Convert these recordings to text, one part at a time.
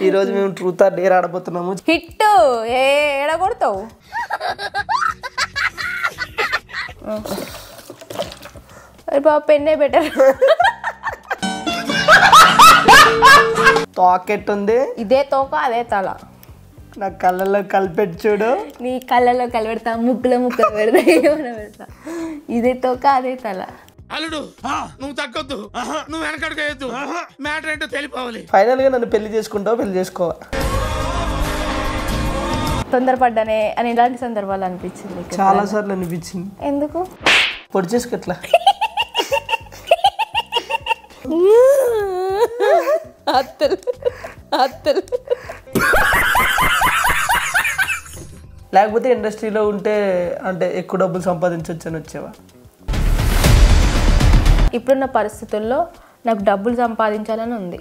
ఈ రోజు మేము ట్రూత్ ఆర్ డేర్ ఆడబోతున్నాము. హిట్ ఏడ కొడతావు? అరే బాబు పెన్నే బెటర్. తోకెట్ ఉంది, ఇదే తోక అదే తల. నా కళ్ళలో కలిపెట్టి చూడు. నీ కళ్ళలో కలిపెడతా, ముక్కులో ముక్కలు పెడతా, ఏమైనా పెడతా. ఇదే తోక అదే తల. అల్లుడు నువ్వు తగ్గొద్దు, నువ్వు వెనకడుకోవద్దు, మ్యాటర్ ఏంటో తెలిపోవాలి. ఫైనల్ గా నన్ను పెళ్లి చేసుకుంటావు, పెళ్లి చేసుకోవా? తొందరపడ్డానే అని ఇలాంటి సందర్భాలు అనిపించింది చాలా సార్లు అనిపించింది. ఎందుకు పొడి చేసుకోట్లా? అత్తలు అత్తలు. లేకపోతే ఇండస్ట్రీలో ఉంటే అంటే ఎక్కువ డబ్బులు సంపాదించవచ్చు అని వచ్చేవా? ఇప్పుడున్న పరిస్థితుల్లో నాకు డబ్బులు సంపాదించాలని ఉంది.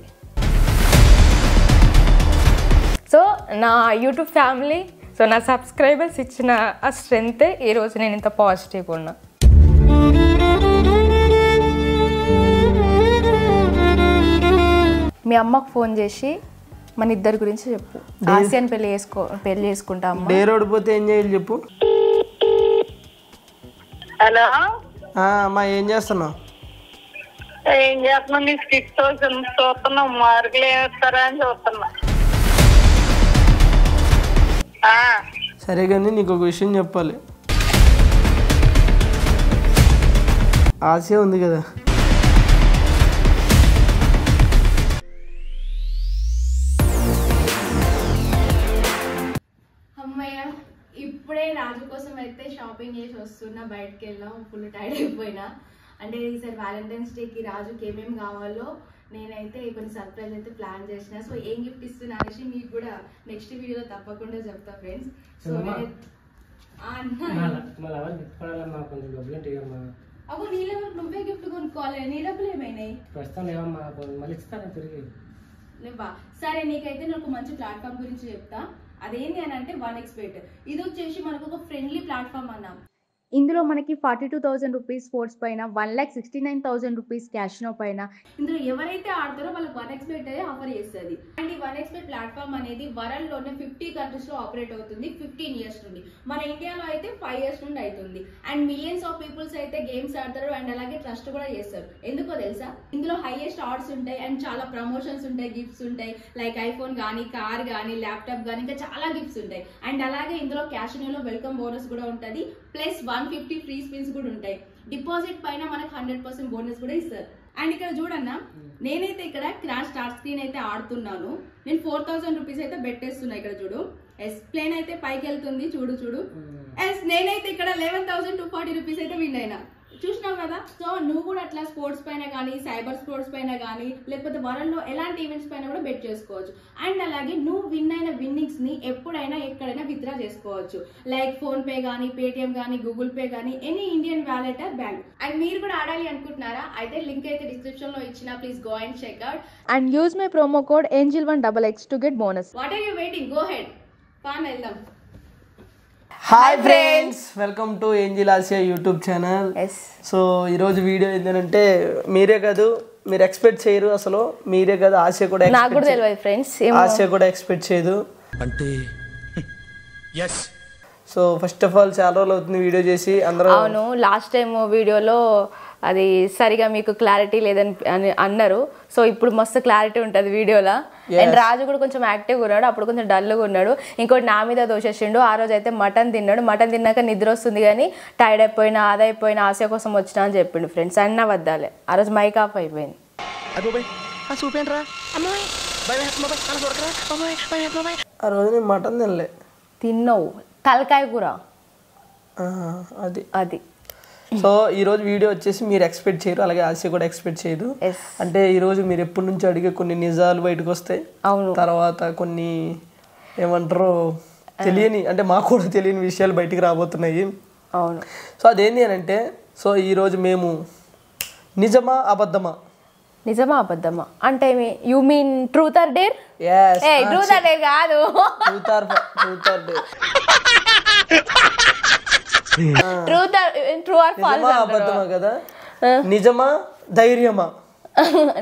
సో నా యూట్యూబ్ ఫ్యామిలీ, సో నా సబ్స్క్రైబర్స్ ఇచ్చిన ఆ స్ట్రెంగ్తే ఈరోజు నేను ఇంత పాజిటివ్గా ఉన్నా. మీ అమ్మకు ఫోన్ చేసి మన ఇద్దరి గురించి చెప్పు. ఆసియాని పెళ్లి చేసుకుంటాం. డేర్ ఓడిపోతే ఏం చేయాలి చెప్పు. హలో అమ్మా, ఏం చేస్తున్నావు? ఏం చేస్తున్నా? నీ స్కిట్ చూస్తున్నాం, మార్కులు ఏమిస్తారా అని చూస్తున్నా. సరే కానీ నీకు ఒక విషయం చెప్పాలి. ఆసియా ఉంది కదా, అమ్మయ్య ఇప్పుడే రాజు కోసం అయితే షాపింగ్ చేసి వస్తున్నా. బయటకు వెళ్ళాం, ఫుల్ టైర్డ్ అయిపోయినా. అంటే ఈసారి వ్యాలంటైన్స్ డేకి రాజుకి ఏమేమి కావాలో నేనైతే కొన్ని సర్ప్రైజ్ అయితే ప్లాన్ చేసిన. సో ఏం గిఫ్ట్ ఇస్తున్నా అనేసి మీకు కూడా నెక్స్ట్ వీడియోలో తప్పకుండా చెప్తా ఫ్రెండ్స్. సో అప్పుడు నీళ్ళ నువ్వే గిఫ్ట్ కొనుక్కోవాలి. నీ డబ్బులు ఏమైనాయి? లేవా? సరే, నీకైతే నాకు మంచి ప్లాట్ఫామ్ గురించి చెప్తా. అదేంటి అని అంటే 1xBet. ఇది వచ్చేసి మనకు ఒక ఫ్రెండ్లీ ప్లాట్ఫామ్ అన్నాం. ఇందులో మనకి 42,000 రూపీస్ స్పోర్ట్స్ పైన, 1,69,000 రూపీస్ క్యాష్నో పైన, ఇందులో ఎవరైతే ఆడతారో వాళ్ళకి 1xBet ఆఫర్ చేస్తుంది. అండ్ ఈ 1xBet ప్లాట్ఫామ్ అనేది వరల్డ్ లోనే 50 కంట్రీస్ లో ఆపరేట్ అవుతుంది 15 ఇయర్స్ నుండి. మన ఇండియాలో అయితే 5 ఇయర్స్ నుండి అవుతుంది. అండ్ మిలియన్స్ ఆఫ్ పీపుల్స్ అయితే గేమ్స్ ఆడతారు అండ్ అలాగే ట్రస్ట్ కూడా చేస్తారు. ఎందుకో తెలుసా? ఇందులో హైయెస్ట్ ఆర్డ్స్ ఉంటాయి అండ్ చాలా ప్రమోషన్స్ ఉంటాయి, గిఫ్ట్స్ ఉంటాయి. లైక్ ఐఫోన్ కానీ, కార్ కానీ, ల్యాప్టాప్ కానీ, ఇంకా చాలా గిఫ్ట్స్ ఉంటాయి. అండ్ అలాగే ఇందులో క్యాష్నోలో వెల్కమ్ బోనస్ కూడా ఉంటుంది. ప్లస్ 150 ఫ్రీ స్పిన్స్ కూడా ఉంటాయి. డిపాజిట్ పైన మనకు 100% బోనస్ కూడా ఇస్తారు. అండ్ ఇక్కడ చూడన్నా, నేనైతే ఇక్కడ క్రాష్ స్టార్ట్ స్క్రీన్ అయితే ఆడుతున్నాను. నేను 4,000 రూపీస్ అయితే బెట్టేస్తున్నా. ఇక్కడ చూడు, ఎస్ ప్లేన్ అయితే పైకి వెళ్తుంది, చూడు చూడు. ఎస్ నేనైతే ఇక్కడ 11,240 రూపీస్ అయితే విన్ అయినా. చూసినావు కదా? సో నువ్వు కూడా అట్లా స్పోర్ట్స్ పైన కానీ, సైబర్ స్పోర్ట్స్ పైన కానీ, లేకపోతే వరల్డ్ లో ఎలాంటి ఈవెంట్స్ పైన కూడా బెట్ చేసుకోవచ్చు. అండ్ అలాగే నువ్వు విన్ అయిన విన్నింగ్స్ ని ఎప్పుడైనా ఎక్కడైనా విత్డ్రా చేసుకోవచ్చు. లైక్ ఫోన్ పే కానీ, పేటిఎం కానీ, గూగుల్ పే కానీ, any Indian wallet or bank. And మీరు కూడా ఆడాలి అనుకుంటున్నారా? అయితే లింక్ అయితే డిస్క్రిప్షన్ లో ఇచ్చిన, please go and check out and use my promo code ANGEL1XX to get bonus. What are you waiting? Go head, పాన్ వెళ్దాం. Hi friends, welcome to Angel Asia YouTube channel. So ఈరోజు వీడియో ఏంటంటే, మీరే కాదు, మీరు ఎక్స్పెక్ట్ చేయరు అసలు. మీరే కాదు, ఆసియా కూడా ఆసియా కూడా ఎక్స్పెక్ట్ చేయదు. అంటే సో ఫస్ట్ ఆఫ్ ఆల్ చాలా రోజులు అవుతుంది వీడియో చేసి అందరూ. అవును, లాస్ట్ టైం వీడియోలో అది సరిగా మీకు క్లారిటీ లేదని అన్నారు. సో ఇప్పుడు మస్తు క్లారిటీ ఉంటుంది వీడియోలో. అండ్ రాజు కూడా కొంచెం యాక్టివ్గా ఉన్నాడు, అప్పుడు కొంచెం డల్గా ఉన్నాడు. ఇంకోటి నా మీద దోషేసిండు. ఆ రోజు అయితే మటన్ తిన్నాడు. మటన్ తిన్నాక నిద్ర వస్తుంది కానీ టైర్డ్ అయిపోయినా, అదైపోయినా, ఆశ కోసం వచ్చినా అని చెప్పిండు ఫ్రెండ్స్. అన్న వద్దాలే, ఆ రోజు మైక్ ఆఫ్ అయిపోయింది. ఆ రోజు నేను మటన్ తినలే. తిన్నావు తలకాయ కూర, అది అది. సో ఈరోజు వీడియో వచ్చేసి మీరు ఎక్స్పెక్ట్ చేయరు, అలాగే ఆసియా కూడా ఎక్స్పెక్ట్ చేయదు. అంటే ఈరోజు మీరు ఎప్పటి నుంచి అడిగే కొన్ని నిజాలు బయటకు వస్తాయి. అవును, తర్వాత కొన్ని ఏమంటారు తెలియని, అంటే మాకు కూడా తెలియని విషయాలు బయటికి రాబోతున్నాయి. అవును. సో అదేంటి అని అంటే, సో ఈరోజు మేము నిజమా అబద్ధమా, నిజమా అబద్ధమా అంటే you mean truth or dare? Truth or dare కాదు, truth or dare. True or false అబద్ధమా కదా? నిజమా ధైర్యమా?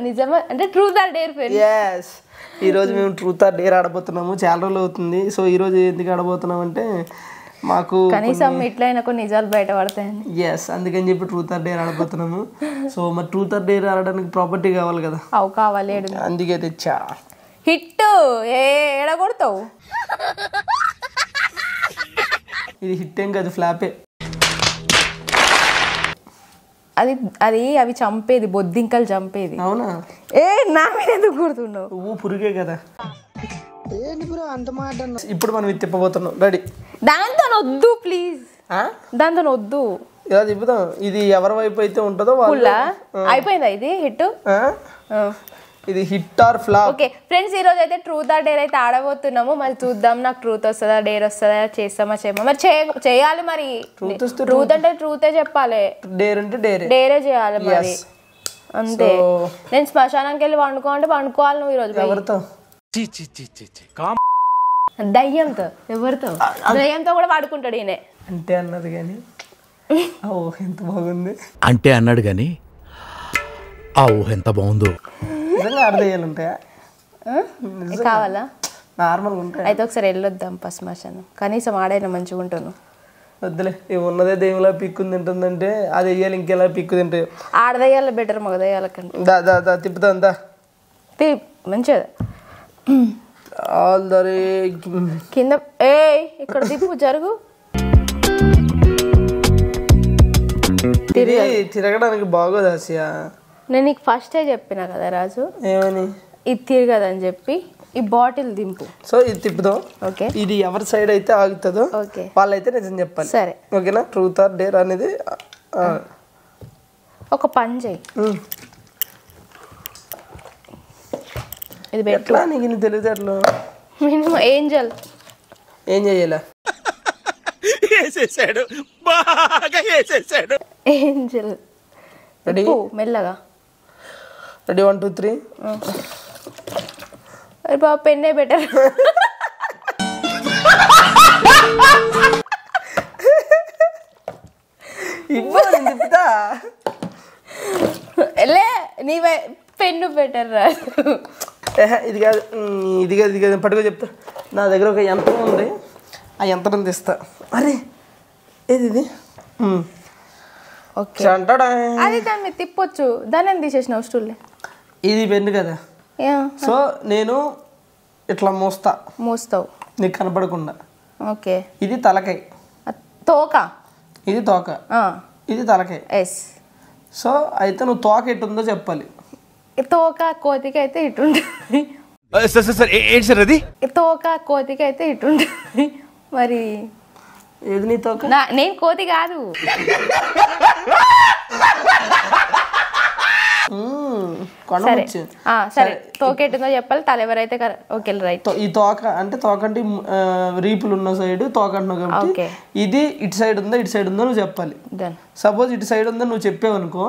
నిజమా అంటే truth or dare friends. yes ఈరోజు మేము ట్రూత్ ఆర్ డేర్ ఆడబోతున్నాము. చాలా రోజులు అవుతుంది. సో ఈరోజు ఎందుకు ఆడబోతున్నాం అంటే మాకు కనీసం ఇట్లయినా కొన్ని నిజాలు బయటపడతాయని. ఎస్, అందుకని చెప్పి ట్రూత్ ఆర్ డేర్ ఆడబోతున్నాము. సో మరి ట్రూత్ ఆర్ డేర్ ఆడడానికి ప్రాపర్టీ కావాలి కదా, అవు కావాలి. అందుకే తెచ్చా. హిట్ ఏడ కొడతావు? ఇది హిట్ ఏం కాదు, ఫ్లాపే. అది అది అవి చంపేది, బొద్దింకలు చంపేది. అవునా? ఏ నా మీద ఎందుకు కొడుతున్నావు? నువ్వు పురుగే కదా. అంత మాట. ఇప్పుడు మనం ఇది తిప్పబోతున్నాం. రెడీ? దాంతో వద్దు ప్లీజ్, దాంతో వద్దు. ఇలా తిప్పుదాం. ఇది ఎవరి వైపు అయితే ఉంటుందో వాళ్ళు. అయిపోయిందా ఇది హిట్? ఇది hit or flop. Okay friends, ఈ రోజు అయితే ట్రూత్ ఆర్ డేర్ అయితే ఆడబోతున్నాము. మరి చూద్దాం, నాకు ట్రూత్ వస్తుందా డేర్ వస్తుందా, చేస్తామా చేయమా. మరి చేయాలి. మరి ట్రూత్ అంటే ట్రూతే చెప్పాలి, డేర్ అంటే డేరే చేయాలి మరి, అంతే. నేను శ్మశానానికి వెళ్ళి వండుకో అంటే వండుకోవాలి నువ్వు ఈరోజు. ఎవరితో? దయ్యంతో. ఎవరితో? దయ్యంతో కూడా వాడుకుంటాడు ఈయన. అంటే అన్నది కానీ ఆ ఊహ ఎంత బాగుంది. అంటే అన్నాడు కానీ ఆ ఊహ ఎంత బాగుందో. నిజంగా ఆడదయ్యాలు ఉంటాయా? కావాలా? నార్మల్గా ఉంటాయి. అయితే ఒకసారి వెళ్ళొద్దాం శ్మశానం, కనీసం ఆడైనా మంచిగా ఉంటాను. వద్దులే, ఉన్నదే దేవులా పిక్కు తింటుందంటే అది వెయ్యాలి, ఇంకెలా పిక్కు తింటాయి. ఆడదయ్యాల బెటర్ మగదయ్యాల కంటే. దా తిప్పుతా అంతా మంచిది. ఆల్ దరే కింద ఏ ఇక్కడ తిప్పు, జరుగు. తిరగడానికి బాగోదు ఆసియా. నేను నీకు ఫస్టే చెప్పిన కదా రాజు, ఏమని? ఇది తిరగదని చెప్పి. ఈ బాటిల్ దింపు. సో ఇది తిప్పుదాం. ఓకే, ఇది ఎవరి సైడ్ అయితే ఆగుతుందో ఓకే వాళ్ళైతే నిజం చెప్పాలి. సరే ఓకేనా? ట్రూత్ ఆర్ డేర్ అనేది ఒక పని చేయి. ఇది పెట్టు. నీకు ఇన్ని తెలివితేటలు. మినిమం ఏంజల్ ఏం చెయ్యాలా? వేసేసాడు, బాగా వేసేసాడు. ఏంజల్. రెడీ? మెల్లగా. రెడీ? 1 2 3. అరే బాబు, పెన్నే బెటర్. తిప్పుతా లే, నీ పెన్ను బెటర్ రా. ఇది కాదు, ఇది కాదు, ఇది కాదు. పట్టుకో చెప్తా. నా దగ్గర ఒక యంత్రం ఉంది, ఆ యంత్రం తీస్తా. అరే ఏది ఇది? ఓకే, అది దాన్ని తిప్పొచ్చు. దాన్ని ఏం తీసేసినావు స్టూల్? ఇది పెన్ను కదా, సో నేను ఇట్లా మోస్తావు నీకు కనపడకుండా. ఓకే, ఇది తలకాయ, తోక. ఇది తోక, ఇది తలకాయ. ఎస్. సో అయితే నువ్వు తోక ఎట్టుందో చెప్పాలి. తోక కోతికి అయితే ఇటుంటుంది. ఏంటి సార్ అది? తోక కోతికి అయితే ఇటుంటుంది. మరి ఏది నీ తోక? నేను కోతి కాదు. సరే సరే, తోక ఎట్టుందో చెప్పాలి. తల ఎవరైతే ఓకే రైట్. ఈ తోక అంటే రీపులు ఉన్న సైడ్ తోక అంటున్నావు కాబట్టి ఇది ఇటు సైడ్ ఉందా ఇటు సైడ్ ఉందో నువ్వు చెప్పాలి. సపోజ్ ఇటు సైడ్ ఉందో నువ్వు చెప్పావు అనుకో,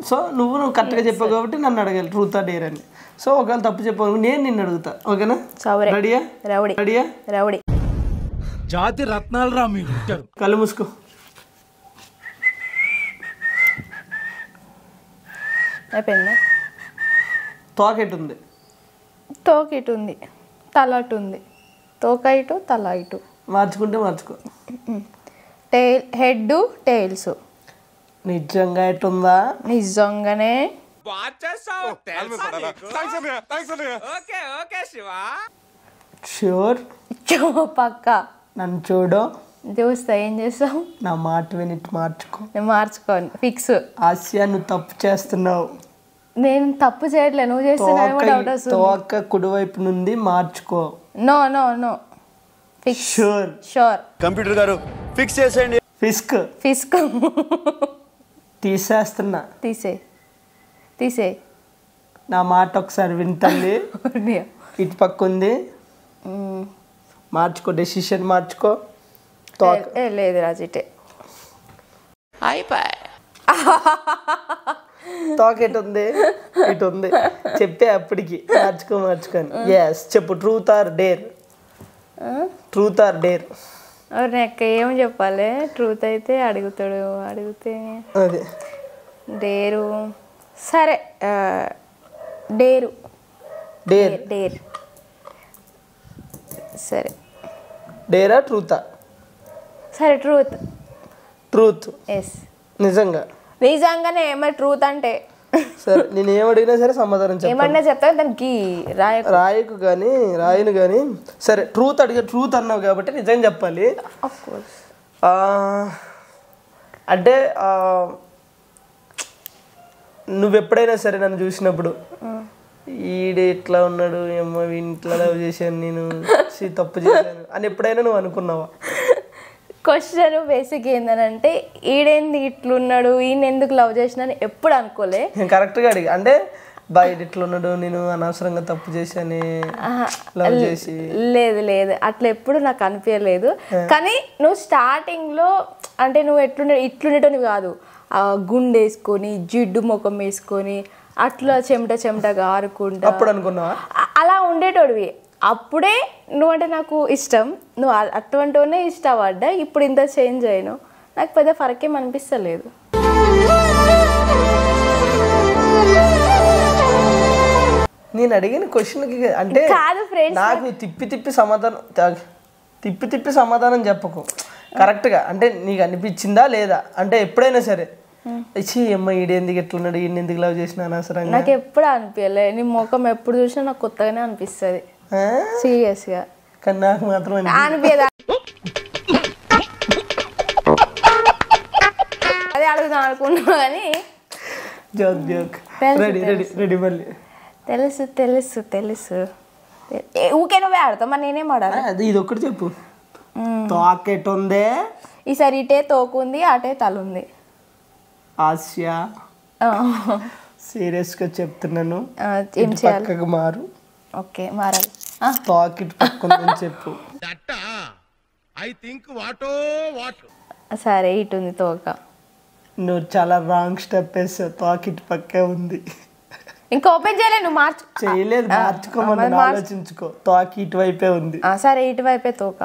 సో నువ్వు కరెక్ట్గా చెప్పావు కాబట్టి నన్ను అడగాలి ట్రూత్ ఆర్ డేర్ అని. సో ఒకవేళ తప్పు చెప్పావు నేను నిన్ను అడుగుతా. ఓకేనా? రెడీయా? రెడీయా? రౌడీ జాతి రత్నాలు రా మీరు. కళ్ళు మూసుకో. అయిపోయిందా? తోక ఎటు ఉంది? తోక ఇటు ఉంది, తల అటు ఉంది. తోక ఇటు, తల ఇటు. మార్చుకుంటే మార్చుకో. Head tiles. నిజంగా ఎటుందా? నిజంగానే. ష్యూర్? పక్కా. నన్ను చూడు, చూస్తా. ఏం చేస్తావు? నా మాట వినిట్ మార్చుకో. నేను మార్చుకోను, ఫిక్స్. ఆసియా నువ్వు తప్పు చేస్తున్నావు. నేను తప్పు చేయట్లే, నువ్వు చేస్తున్నావు. తోక కుడివైపు నుండి మార్చుకో. No no no, fix. Sure? Sure. Computer గారు ఫిక్స్ చేసేయండి. ఫిస్క్. ఫిస్క్ తీసేస్తున్నా. తీసే. నా మాట ఒకసారి వింటండి. ఇటు పక్క ఉంది, మార్చుకో. డెసిషన్ మార్చుకో. లేదు రాజు, ఇటే. తోక ఎటు ఉంది? ఇటు ఉంది. చెప్పే అప్పటికి మార్చుకొని. ఎస్ చెప్పు. Truth or dare? Truth or dare? అక్క ఏం చెప్పాలి? ట్రూత్ అయితే అడిగితే అదే డేరు. సరే డేరు. Dare dare. సరే డేరా ట్రూతా? సరే ట్రూత్. ట్రూత్. ఎస్. నిజంగా? నిజంగానే. మరి ట్రూత్ అంటే సరే నేను ఏం అడిగినా సరే సమాధానం చెప్పు. ఏమన్నా చెప్తా దానికి రాయకు కానీ రాయను కానీ. సరే ట్రూత్ అడిగా, ట్రూత్ అన్నావు కాబట్టి నిజం చెప్పాలి. Of course. అంటే నువ్వు ఎప్పుడైనా సరే నన్ను చూసినప్పుడు ఈడు ఇట్లా ఉన్నాడు, ఏమో వీని ఇట్లా లవ్ చేశాను నేను, తప్పు చేశాను అని ఎప్పుడైనా నువ్వు అనుకున్నావా? క్వశ్చన్ బేసిక్ ఏంటంటే ఈడేంది ఇట్లున్నాడు, ఈయన ఎందుకు లవ్ చేసిన ఎప్పుడు అనుకోలే. నేను కరెక్ట్గా అడిగా అంటే బయట ఇట్లున్నాడు, నేను అనవసరంగా తప్పు చేశాను లవ్ చేసి. లేదు లేదు అట్లా ఎప్పుడు నాకు అనిపించలేదు. కానీ నువ్వు స్టార్టింగ్లో అంటే నువ్వు ఇట్లుండేటోని కాదు, గుండె వేసుకొని జిడ్డు ముఖం వేసుకొని అట్లా చెమటగా ఆరుకుంటా అప్పుడు అనుకున్నావా? అలా ఉండేటోడివి. అప్పుడే నువ్వంటే నాకు ఇష్టం, నువ్వు అటువంటివనే ఇష్టపడ్డా. ఇప్పుడు ఇంత చేంజ్ అయ్యాను, నాకు పెద్ద ఫరకేం అనిపిస్తలేదు. నేను అడిగిన క్వశ్చన్కి అంటే కాదు ఫ్రెండ్స్, నాకు తిప్పి సమాధానం చెప్పకు కరెక్ట్గా. అంటే నీకు అనిపించిందా లేదా అంటే ఎప్పుడైనా సరే ఇచ్చి అమ్మ ఈడెందుకు ఎట్లున్నాడు, ఈయన ఎందుకు లవ్ చేసిన అనవసరంగా? నాకు ఎప్పుడు అనిపించలే. నీ ముఖం ఎప్పుడు చూసినా నాకు కొత్తగానే అనిపిస్తుంది సీరియస్గా. కానీ నాకు మాత్రం అనిపించదు. అదే అడుగుదాం అనుకున్నా కానీ జోక్ రెడీ మళ్ళీ. తెలుసు తెలుసు తెలుసు. ఊకే నువ్వే ఆడతావు, మరి నేనేం ఆడాలి? అది ఇది ఒక్కటి చెప్పు. తోకెట్ ఉందే ఈసారి ఇటే తోకుంది, అటే తలుంది. ఆసియా సీరియస్గా చెప్తున్నాను, ఏం చేయాలి? పక్కకు మారు. ఓకే మారాలి. తోకెట్ పక్కుందని చెప్పు. సరే ఇటుంది తోక. నువ్వు చాలా రాంగ్ స్టెప్ వేసావు. తోకెట్ పక్కే ఉంది. ఇంకా ఓపెన్ చేయలే, నువ్వు చేయలేదు. మార్చుకోమని ఆలోచించుకో. తోక ఇటువైపే ఉంది. సరే ఇటువైపే తోక.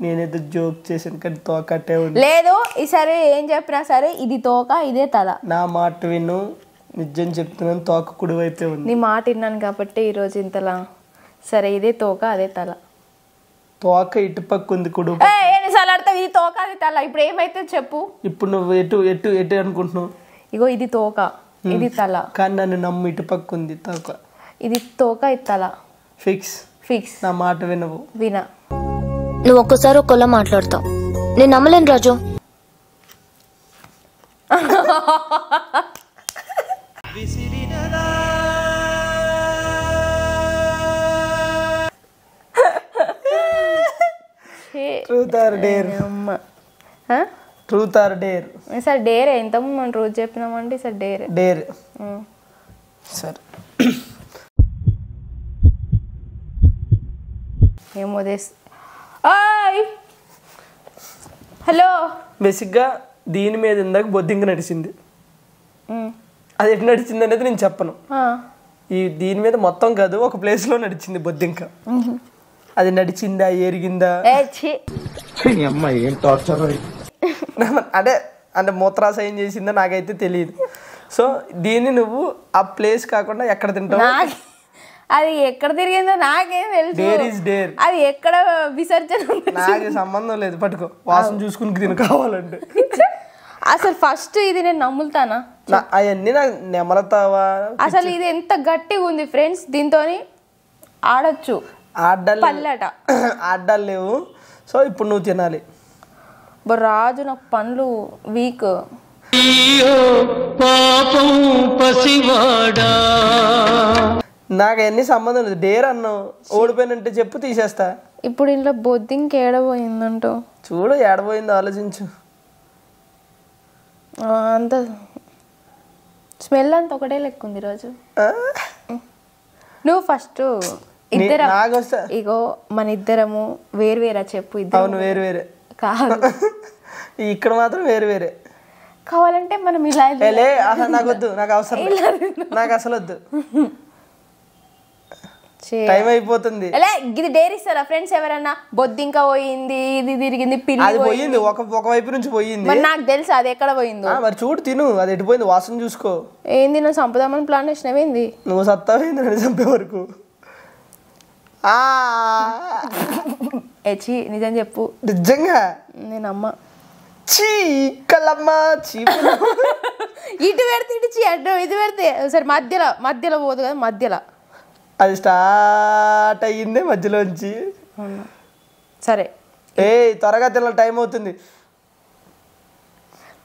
నేనేదో జోక్ చేశాను కానీ తోకటే ఉంది. లేదు ఈసారి ఏం చెప్పినా సరే ఇది తోక ఇదే తల. నా మాట విను, నిజం చెప్తున్నాను. తోక కుడి వైపే ఉంది. నీ మాట విన్నాను కాబట్టి ఈరోజు ఇంతలా. సరే ఇదే తోక అదే తల. తోక ఇటు పక్క ఉంది కుడు. ఎన్నిసార్లు ఆడతావు? ఇది తోక అది తల. ఇప్పుడు ఏమైతే చెప్పు. ఇప్పుడు నువ్వు ఎటు ఎటు ఎటు అనుకుంటున్నావు? ఇగో ఇది తోక ఇది తల. కానీ నన్ను నమ్ము, ఇటు పక్క ఉంది తోక. ఇది తోక ఇది తల. ఫిక్స్. ఫిక్స్. నా మాట వినవు. వినా. నువ్వు ఒక్కసారి ఒక్కలా మాట్లాడతావు, నేను నమ్మలేను Raju. Truth or dare? Truth or dare? Sir dare. ఇంతకుముందు మనం రోజు చెప్పినామంటే సార్ డేర్. డేర్. సరే ఏమో హలో. బేసిక్గా దీని మీద ఇందాక బొద్దింక నడిచింది. అది ఎటు నడిచింది అనేది నేను చెప్పను. దీని మీద మొత్తం కాదు, ఒక ప్లేస్లో నడిచింది బొద్దింక. అది నడిచిందా ఎరిగిందా? అదే అంటే మూత్రాశయం చేసిందా నాకైతే తెలియదు. సో దీన్ని నువ్వు ఆ ప్లేస్ కాకుండా ఎక్కడ తింటావు? అది ఎక్కడ తిరిగిందో నాకేం తెలుసు. Dare is dare. అది ఎక్కడ విసర్జన నాకు సంబంధం లేదు. పట్టుకో, వాసన చూసుకుని తిను కావాలంటే. అసలు ఫస్ట్ ఇది నేను నమ్ముతానా? అవన్నీ నాకు నెమలతావా? అసలు ఇది ఎంత గట్టిగా ఉంది ఫ్రెండ్స్, దీంతో ఆడొచ్చు. ఆడ్డాలు లేవు. సో ఇప్పుడు నువ్వు తినాలి. రాజు నాకు పండ్లు వీక్. నాకు ఎన్ని సంబంధం లేదు. డేర్ అన్నావు, ఓడిపోయినంటే చెప్పు తీసేస్తా. ఇప్పుడు ఇంట్లో బొద్దింక ఏడబోయిందంటూ చూడు, ఏడబోయిందో ఆలోచించు. అంత స్మెల్ అంతా ఒకటే లెక్క ఉంది రోజు. నువ్వు ఫస్ట్ ఇద్దరం ఇగో మన ఇద్దరము వేరు వేరా చెప్పు. అవును వేరు వేరే కాదు, ఇక్కడ మాత్రం వేరు వేరే. కావాలంటే మనం ఇలా అసలు నాకు వద్దు, నాకు అవసరం, నాకు అసలు వద్దు. టైం అయిపోతుంది. ఇది డేర్ ఇస్తారా ఫ్రెండ్స్? ఎవరన్నా బొద్దింక పోయింది, ఇది తిరిగింది, పిల్లి పోయింది, ఒక వైపు నుంచి పోయింది. నాకు తెలుసు అది ఎక్కడ పోయిందో. మరి చూడు, తిను, అది ఎటుపోయింది వాసన చూసుకో. ఏంది నువ్వు చంపుదామని ప్లాన్ వేసినవేంది? నువ్వు సత్తావేంది నన్ను చంపే వరకు. చీ నిజం చెప్పు. నిజంగా నేను అమ్మ చీకలమ్మ చీపులు. ఇటు పెడితే ఇటు చీ అడ్డం, ఇది పెడితే సరే మధ్యలో పోదు కదా, మధ్యలో అది స్టార్ట్ అయ్యింది మధ్యలోంచి. సరే త్వరగా తినాలి, టైం అవుతుంది.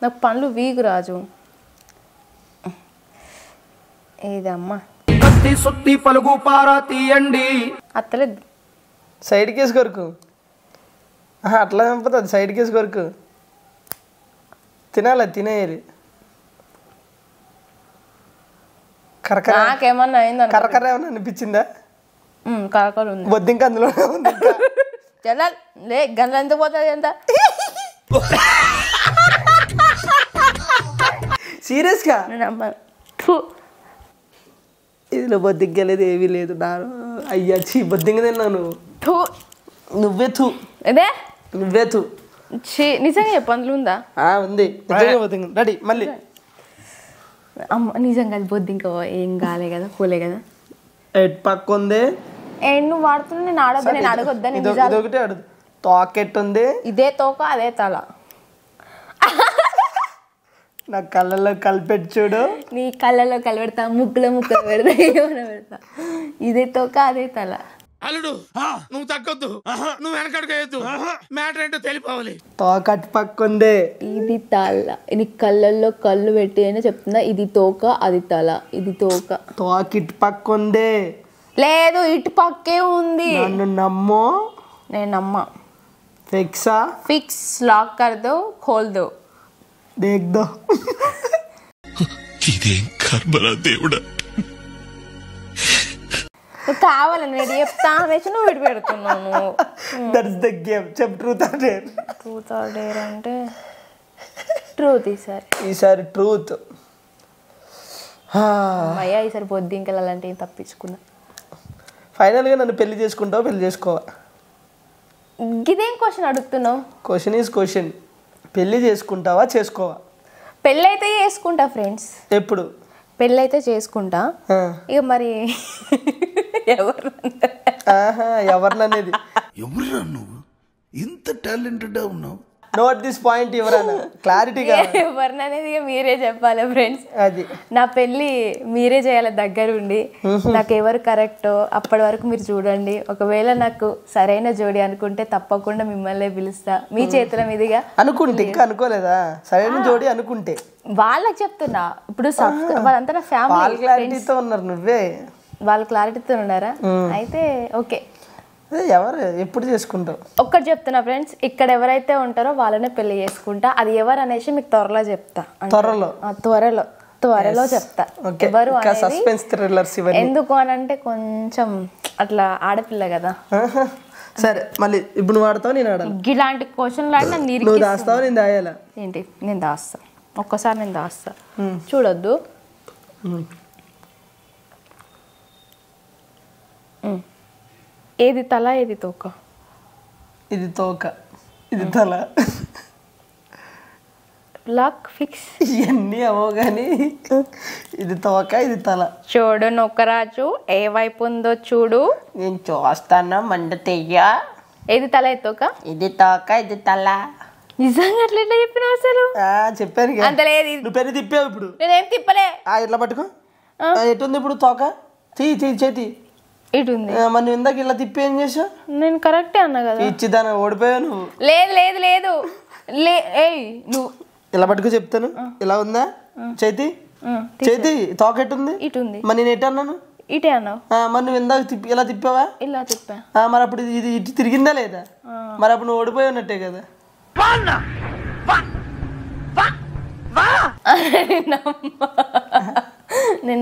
నాకు పండ్లు వీగు రాజు. ఇదమ్మా సుత్తి పలుగు పారా తీయండి. అత్తలేదు. సైడ్ కేసు కొరకు అట్లా చంపుతుంది. సైడ్ కేసు కొరకు తినాలి, తినేయాలి. నాకేమన్నా అయిందా? కరకర ఏమన్నా అనిపించిందా? కరకర ఉంది. బొద్దింక అందులో ఉంది. లే గంట ఎంత పోతుంది ఎంత? సీరియస్గా ఫు, ఇదిలో బొద్దింక లేదు, ఏమీ లేదు. అయ్యా చీ బొద్దింక తిన్నాను. నువ్వే తూ అదే నువ్వే తూ. నిజంగా చెప్పు అందులో ఉందా? ఉంది నిజంగా బొద్దింక. రెడీ మళ్ళీ. అమ్మ నిజంగా అది బొద్దింక ఏం కాలే కదా, పోలే కదా. ఎట్ పక్క ఉంది. నువ్వు వాడుతున్నా నేను ఆడొద్దు, నేను అడగొద్దని. ఇదొకటి అడుగు. తోకెట్టుంది. ఇదే తోక అదే తల. నా కళ్ళల్లో కలిపెట్టి చూడు. నీ కళ్ళలో కలిపెడతా, ముక్కులో పెడతా, ఏమైనా పెడతా. ఇదే తోక అదే తల. అల్లుడు నువ్వు తగ్గొద్దు, నువ్వు వెనకడుకోవద్దు, మ్యాటర్ ఏంటో తెలిపోవాలి. తోకట్ పక్క ఉంది. ఇది తల. నీ కళ్ళల్లో కళ్ళు పెట్టి అయినా చెప్తున్నా, ఇది తోక అది తల. ఇది తోక. తోకిట్ పక్క ఉంది. లేదు ఇటు పక్కే ఉంది. నన్ను నమ్మో. నేను నమ్మా. ఫిక్సా? ఫిక్స్. లాక్ కర్ దో, ఖోల్ దో, దేఖ్ దో. ఇదేం కర్మరా దేవుడా. నువ్వు కావాలని నేను చెప్తా అనేసి నువ్వు ఇటు పెడుతున్నావు. That's the game. చెప్ truth or dare. Truth or dare అంటే ట్రూత్. ఈసారి ట్రూత్. అయ్యా ఈసారి బొద్దింకలు అలాంటివి తప్పించుకున్నా. ఫైనల్గా నన్ను పెళ్లి చేసుకుంటావా పెళ్లి చేసుకోవా? ఇదేం క్వశ్చన్ అడుగుతున్నావు? Question is question. పెళ్లి చేసుకుంటావా చేసుకోవా? పెళ్ళైతే చేసుకుంటా ఫ్రెండ్స్. ఎప్పుడు? పెళ్ళైతే చేసుకుంటా. ఇక మరి ఎవరిననేది? ఎవరురా నువ్వు ఇంత టాలెంటెడ్ ఉన్నావు? Note this point. ఎవరన్నా క్లారిటీగా ఎవరిననేది ఇక మీరే చెప్పాలి ఫ్రెండ్స్. అది నా పెళ్ళి మీరే చేయాలి దగ్గరుండి. నాకు ఎవరు కరెక్టో అప్పటి వరకు మీరు చూడండి. ఒకవేళ నాకు సరైన జోడి అనుకుంటే తప్పకుండా మిమ్మల్ని పిలుస్తా. మీ చేతుల మీదుగా అనుకుంటే. ఇంకా అనుకోలేదా? సరైన జోడి అనుకుంటే వాళ్ళకి చెప్తున్నా. ఇప్పుడు వాళ్ళంతా నా ఫ్యామిలీ. క్లారిటీతో ఉన్నారు. నువ్వే వాళ్ళు క్లారిటీతో ఉన్నారా? అయితే ఓకే. ఎవరు ఎప్పుడు చేసుకుంటావు? ఒక్కటి చెప్తున్నా ఫ్రెండ్స్, ఇక్కడ ఎవరైతే ఉంటారో వాళ్ళనే పెళ్లి చేసుకుంటా. అది ఎవరు అనేసి మీకు త్వరలో చెప్తా. త్వరలో చెప్తా ఎవరు అనేది. ఎందుకు అనంటే కొంచెం అట్లా ఆడపిల్ల కదా. సరే మళ్ళీ ఇప్పుడు నువ్వు ఆడతావు నేను ఆడాలి. ఇలాంటి క్వశ్చన్ లాంటి నువ్వు దాస్తావు నేను దాయాలా? ఏంటి? నేను దాస్తా. ఒక్కసారి నేను దాస్తా, చూడొద్దు. ఏది తల ఏది తోక? ఇది తోక ఇది తల. Lock fix. ఇవన్నీ అవో కానీ ఇది తోక ఇది తల. చూడు నొక్కరాజు ఏ వైపు ఉందో చూడు. నేను చూస్తానా మంట తెయ్య. ఏది తల ఏది తోక? ఇది తోక ఇది తల. నిజంగా అట్లా ఎట్లా చెప్పినావు అసలు? చెప్పాను అంత లేదు. నువ్వు పెళ్లి తిప్పావు. ఇప్పుడు నేనేం తిప్పలే. ఇట్లా పట్టుకో. ఎటుంది ఇప్పుడు తోక? చేతి ఇటు ఉంది. మరి నువ్వు ఇందాక ఇలా తిప్పి ఏం చేసావు? నేను కరెక్టే అన్నా కదా. ఇచ్చిదాన్ని ఓడిపోయావు నువ్వు. లేదు లేదు లేదు. నువ్వు ఇలా పట్టుకో చెప్తాను. ఇలా ఉందా చేతి? తోక ఎటుంది? ఇటు ఉంది. మరి నేను ఎటు అన్నాను? ఇటే అన్నావు. మరి నువ్వు ఇందాక ఇలా తిప్పావా? ఇలా తిప్పా. మరి అప్పుడు ఇది ఇటు తిరిగిందా లేదా? మరి అప్పుడు నువ్వు ఓడిపోయి ఉన్నట్టే కదా. నేను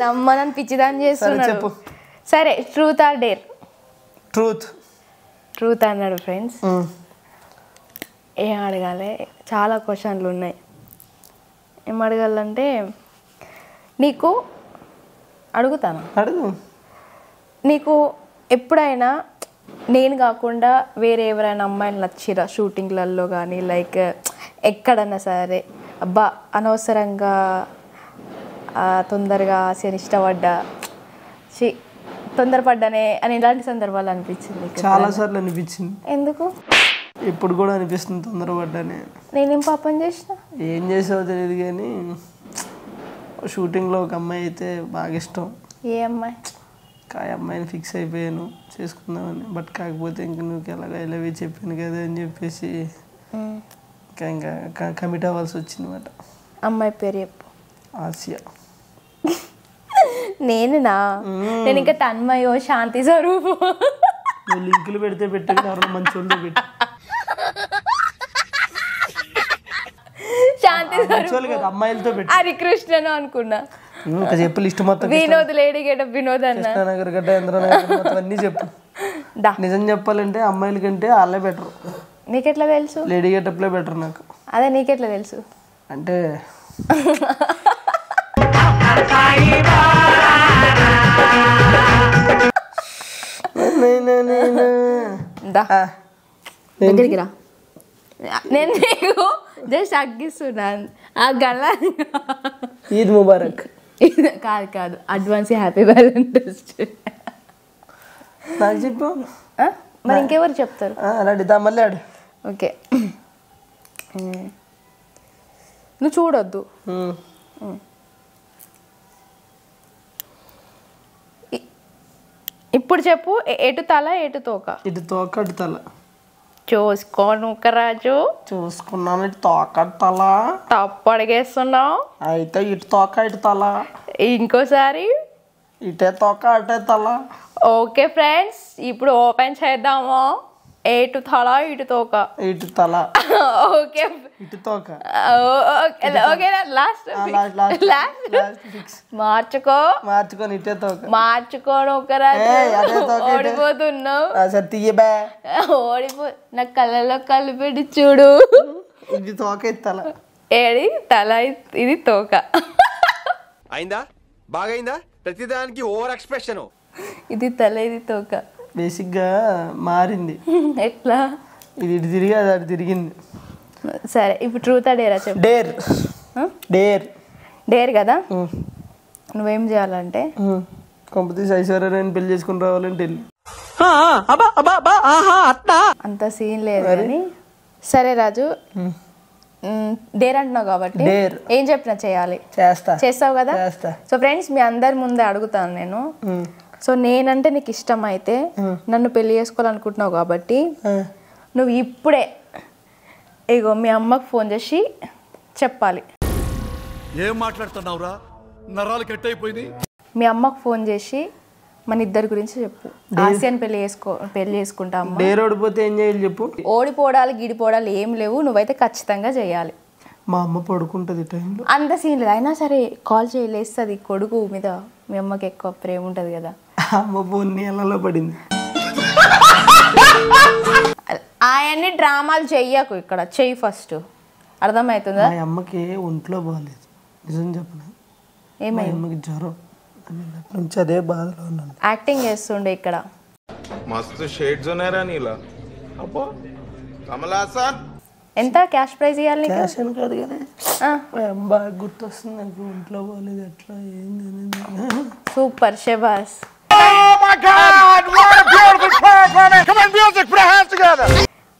నమ్మనని పిచ్చిదాన్ని చేస్తున్నాడు. సరే ట్రూత్ ఆర్ డేర్? ట్రూత్ అన్నాడు ఫ్రెండ్స్. ఏం అడగాలి? చాలా క్వశ్చన్లు ఉన్నాయి. ఏం అడగాలంటే నీకు అడుగుతాను. అడుగు. నీకు ఎప్పుడైనా నేను కాకుండా వేరే ఎవరైనా అమ్మాయిలు నచ్చిరా షూటింగ్లలో కానీ లైక్ ఎక్కడన్నా సరే అబ్బా అనవసరంగా తొందరగా ఆశని ఇష్టపడ్డా తొందరపడ్డానే అని ఇలాంటి సందర్భాలు అనిపించింది? చాలా సార్లు అనిపించింది. ఎందుకు? ఇప్పుడు కూడా అనిపిస్తుంది తొందరపడ్డానే. నేనేం పాపం చేసిన? ఏం చేసావో తెలియదు కానీ షూటింగ్లో ఒక అమ్మాయి అయితే బాగా ఇష్టం. ఏ అమ్మాయి? ఆ అమ్మాయిని ఫిక్స్ అయిపోయాను చేసుకుందామని. బట్ కాకపోతే ఇంక నువ్వు ఎలాగ ఇలాగే చెప్పాను కదా అని చెప్పేసి ఇంకా కమిట్ అవ్వాల్సి వచ్చింది అనమాట. అమ్మాయి పేరు చెప్పు. ఆసియా. నేనునా? నేను ఇంకా తన్మయో శాంతి స్వరూపం. నువ్వు లింకులు పెడితే పెట్టి ఎవరైనా మంచి వాళ్ళు పెట్టి శాంతి మంచి కదా అమ్మాయిలతో పెట్టి హరికృష్ణను అనుకున్నా. ఇంకా చెప్పు లిస్ట్ మొత్తం. వినోద్, లేడీ గెటప్ వినోద్ అన్న, కృష్ణానగర్ గడ్డ, ఇంద్రనగర్ మొత్తం అన్నీ చెప్పు. నిజం చెప్పాలంటే అమ్మాయిల కంటే వాళ్ళే బెటర్. నీకెట్లా తెలుసు? లేడీ గెటప్లే బెటర్ నాకు. అదే నీకెట్లా తెలుసు? అంటే దగ్గరికి రా, నేను నీకు జస్ట్ అగ్గిస్తున్నాను. ఆ గల్ల ఈద్ ముబారక్. కాదు కాదు, అడ్వాన్స్ హ్యాపీ వ్యాలంటైన్స్ డే. నాకు చెప్పు. మరి ఇంకెవరు చెప్తారు? అలాంటి దా మళ్ళీ ఆడు. ఓకే, నువ్వు చూడొద్దు. ఇప్పుడు చెప్పు, ఎటు తల ఎటు తోక? ఇటు తోక అటు తల. చూసుకోను రాజు. చూసుకున్నాను. ఇటు తోక అటు తల. తప్పు అడిగేస్తున్నావు. అయితే ఇటు తోక ఇటు తల. ఇంకోసారి ఇటే తోక అటే తల. ఓకే ఫ్రెండ్స్, ఇప్పుడు ఓపెన్ చేద్దాము. ఎటు తల ఇటు తోక. ఇటు తల. ఓకే, ఇటు తోక. ఓకేనా? లాస్ట్ మార్చుకొని ఇటే తోక. మార్చుకోను ఒక ఓడిపోతున్నావు. తీయబా. నా కళ్ళలో కళ్ళు పెట్టి చూడు. ఇది తోక ఇది తల. ఏది తల, ఇది తోక. అయిందా? బాగైందా? ప్రతిదానికి ఓవర్ ఎక్స్ప్రెషన్. ఇది తల, ఇది తోక. బేసిక్గా మారింది. ఎట్లా? ఇది ఇటు తిరిగి అది అటు తిరిగింది. సరే, ఇప్పుడు ట్రూత్ డేరా చెప్పు. డేర్. డేర్. డేర్ కదా. నువ్వేం చేయాలంటే కంపెనీస్ ఐశ్వర్యని పెళ్లి చేసుకుని రావాలంటే వెళ్ళి. అంత సీన్ లేదు కానీ. సరే రాజు, డేర్ అంటున్నావు కాబట్టి ఏం చెప్పినా చేయాలి. చేస్తావు కదా. సో ఫ్రెండ్స్, మీ అందరి ముందే అడుగుతాను నేను. సో నేనంటే నీకు ఇష్టం అయితే నన్ను పెళ్లి చేసుకోవాలనుకుంటున్నావు కాబట్టి నువ్వు ఇప్పుడే ఇగో మీ అమ్మకు ఫోన్ చేసి చెప్పాలి. ఏం మాట్లాడుతున్నావురా? నరాలు కట్ అయిపోయింది. మీ అమ్మకు ఫోన్ చేసి మన ఇద్దరి గురించి చెప్పు. ఆసియాని పెళ్లి చేసుకుంటా. ఓడిపోతే ఏం చేయాలి చెప్పు. ఓడిపోవడాలు గిడిపోవడాలు ఏం లేవు, నువ్వైతే ఖచ్చితంగా చేయాలి. మా అమ్మ పడుకుంటది టైంలో. అంత సీన్ లేదు. అయినా సరే కాల్ చేయలేస్తుంది. కొడుకు మీద మీ అమ్మకి ఎక్కువ ప్రేమ ఉంటది కదా. అమ్మ ఫోన్ నీళ్ళలో పడింది. అవన్నీ డ్రామాలు చెయ్యకు, ఇక్కడ చెయ్యి ఫస్ట్. అర్థమవుతుందా? మా అమ్మకి ఒంట్లో బాగాలేదు. నిజం చెప్పనా? ఏమైంది? అమ్మకి జ్వరం నుంచి అదే బాధలో ఉన్నాను. యాక్టింగ్ చేస్తుండే ఇక్కడ. మస్తు షేడ్స్ ఉన్నారా నీలా? అబ్బో కమల్ హాసన్. ఎంత క్యాష్ ప్రైజ్ ఇవ్వాలి? క్యాష్ అని కాదు కానీ బాగా గుర్తొస్తుంది నాకు. ఒంట్లో బాగాలేదు. ఎట్లా ఏంది? సూపర్, శబాస్.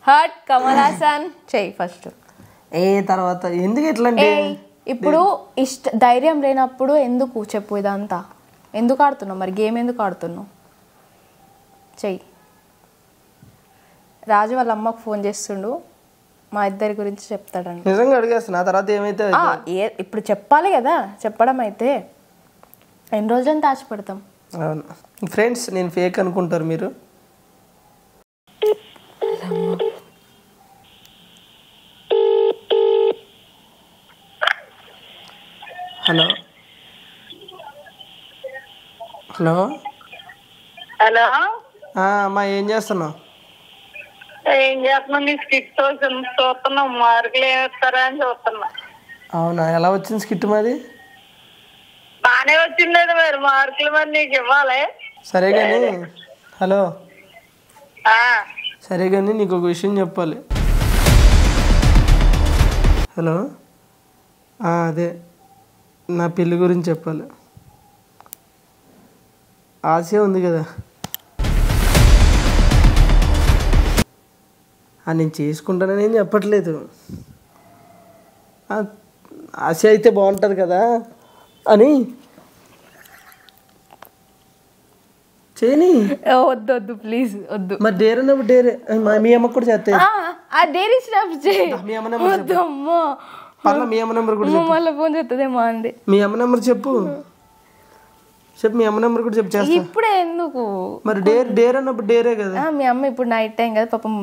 హట్ కమల్ హాసన్ చెయ్యి ఫస్ట్. తర్వాత ఎందుకు ఎట్లా ఇప్పుడు ధైర్యం లేనప్పుడు ఎందుకు చెప్పు ఇదంతా? ఎందుకు ఆడుతున్నావు మరి? గేమ్ ఎందుకు ఆడుతున్నావు? చెయ్యి. రాజు వాళ్ళ అమ్మకు ఫోన్ చేస్తుండు, మా ఇద్దరి గురించి చెప్తాడండి. నిజంగా అడిగేస్తున్నా. తర్వాత ఏమైతే ఇప్పుడు చెప్పాలి కదా. చెప్పడం అయితే ఎన్ని రోజులని దాచిపెడతాం. అవును ఫ్రెండ్స్, నేను ఫేక్ అనుకుంటారు మీరు. Hello hello hello. అమ్మా, ఏం చేస్తున్నావు? ఏం చేస్తున్నావు? నీ స్కిట్ చూస్తున్నాం. మార్కులు ఏమిస్తారా అని చూస్తున్నా. అవునా? ఎలా వచ్చింది స్కిట్ మాది? బానే వచ్చిండేది. మరి మార్కులు మరి నీకు ఇవ్వాలి. సరే కానీ హలో, సరే కానీ నీకు ఒక విషయం చెప్పాలి. హలో, అదే నా పెళ్ళి గురించి చెప్పాలి. ఆశ ఉంది కదా, నేను చేసుకుంటానని ఏం చెప్పట్లేదు. ఆశ అయితే బాగుంటుంది కదా అని చేయని. వద్దు వద్దు ప్లీజ్ వద్దు. మరి డేర్ అన్నప్పుడు డేరే మీ అమ్మకు కూడా చేస్తాయి. డేర్ ఇచ్చినప్పుడు మీ అమ్మ నెంబర్ వద్దు అమ్మో. పర్లా మీ అమ్మ నెంబర్ కూడా చెప్పు. మళ్ళీ ఫోన్ చేస్తుందేమో అండి. మీ అమ్మ నెంబర్ చెప్పు. మీ అమ్మ నెంబర్ కూడా చెప్పు చేస్తా. ఇప్పుడే ఎందుకు? మరి డేర్ అన్నప్పుడు డేరే కదా. మీ అమ్మ ఇప్పుడు నైట్ టైం కదా పాపం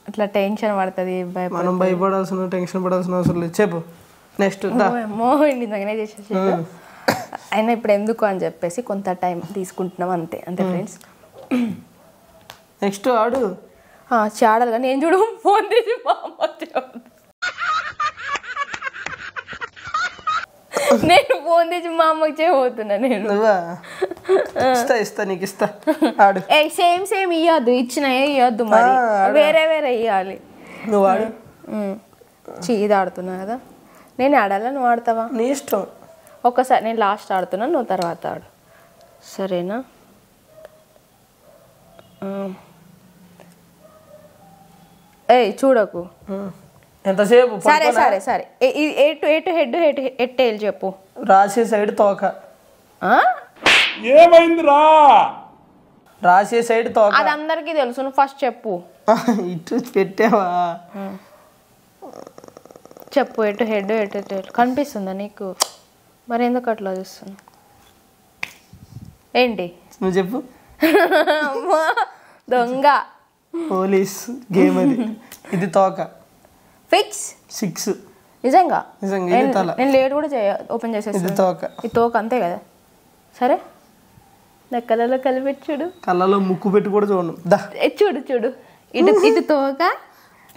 అట్లా టెన్షన్ పడుతుంది. మనం భయపడాల్సిన టెన్షన్ పడాల్సిన అవసరం లేదు. చెప్పు నెక్స్ట్. నిజంగానే చేసేసి అయినా ఇప్పుడు ఎందుకు అని చెప్పేసి కొంత టైం తీసుకుంటున్నాం అంతే అంతే ఫ్రెండ్స్. నెక్స్ట్ ఆడు చాడాలి కానీ నేను చూడు ఫోన్ తీసి నేను ఫోన్ తీసి మా అమ్మకి చేయబోతున్నా. నేను ఇస్తా నీకు ఇస్తా ఆడు. సేమ్ సేమ్ ఇవ్వద్దు, ఇచ్చినాయే ఇవ్వద్దు, మరి వేరే వేరే ఇవ్వాలి. నువ్వు ఆడు. ఇది ఆడుతున్నా కదా, నేను ఆడాలా నువ్వు ఆడతావా? నీ ఇష్టం. ఒక్కసారి నేను లాస్ట్ ఆడుతున్నాను, నువ్వు తర్వాత ఆడు సరేనా? చూడకు ఎంతసేపు. సరే సరే సరే. ఎటు హెడ్ ఎట్ టైల్ చెప్పు. రాసే సైడ్ తోక. ఏమైందిరా? రాసే సైడ్ తోక. అది అందరికీ తెలుసు, నువ్వు ఫస్ట్ చెప్పు. ఇటు పెట్టావా? చెప్పు ఎటు హెడ్ ఎటు టైల్. కనిపిస్తుందా నీకు? మరి ఎందుకు అట్లా చూస్తున్నా? ఏంటి నువ్వు చెప్పు. దొంగ పోలీస్ గేమ్ అది. ఇది తోక. ఫిక్స్ 6. నిజంగా నేను లేట్ కూడా ఓపెన్ చేసేస్తాను. ఇది తోక. ఈ తోక అంతే కదా. సరే నా కళ్ళలో కలిపెట్టుడు. కళ్ళలో ముక్కు పెట్టి కూడా చూడు. చూడు చూడు. ఇటు తోక,